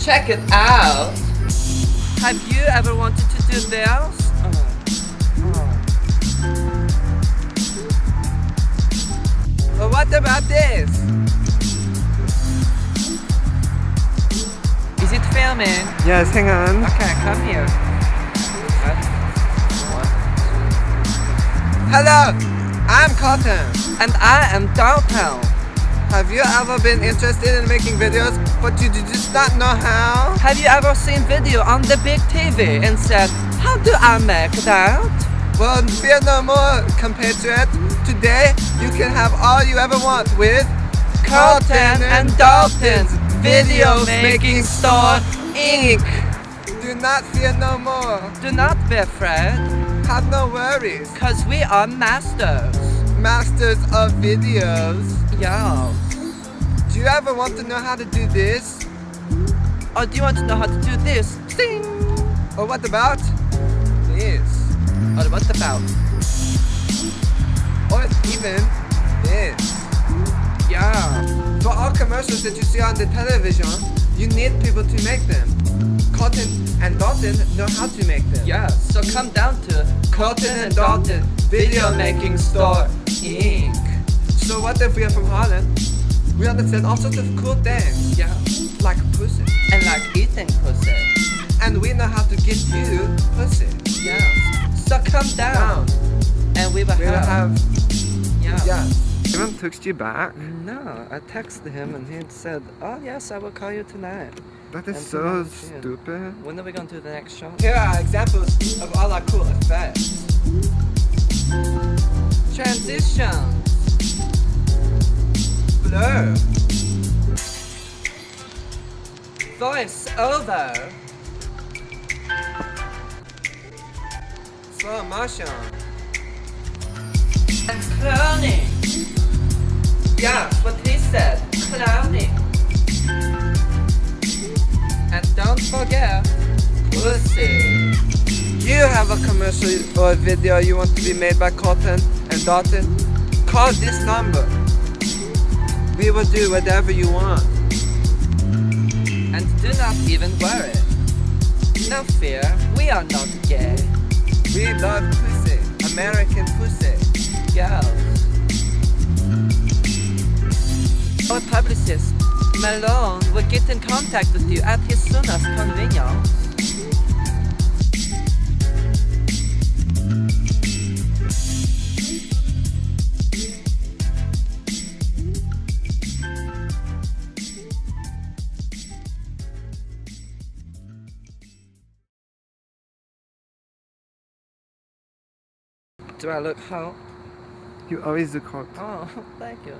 Check it out. Have you ever wanted to do this? Well, what about this? Is it filming? Yes, hang on. Okay, come here. Hello, I'm Cotton. And I am Dalton. Have you ever been interested in making videos, but you just not know how? Have you ever seen video on the big TV and said, how do I make that? Well, fear no more, compatriot. Today, you can have all you ever want with Cotton and Dalton's Video Making Store Inc. Do not fear no more. Do not be afraid, Have no worries. cause we are masters. Masters of videos. Yeah. Do you ever want to know how to do this? Or do you want to know how to do this? Sing! Or what about this? Or what about? Or even this? Yeah. For all commercials that you see on the television, you need people to make them. Cotton and Dalton know how to make them. Yeah, so come down to Cotton and Dalton Video Making Store Inc. So what if we are from Holland? We understand all sorts of cool things, Yeah. like pussy. And like eating pussy. And we know how to get you pussy. Yeah. So come down. And we will We will have, Yeah. yeah. Even text you back? No, I texted him and he said, oh yes, I will call you tonight. That And is so tonight, yeah. stupid. When are we going to the next show? Here are examples of all our cool effects. Transitions. Blur. Voice over. Slow motion. And cloning. Yeah, what he said. Clowning. And don't forget, pussy. You have a commercial or a video you want to be made by Cotton and Dalton? Call this number. We will do whatever you want. And do not even worry. No fear, we are not gay. We love pussy. American pussy. Girls. Our publicist, Malone, will get in contact with you at his soonest convenience. Do I look hot? You always look hot. Oh, thank you.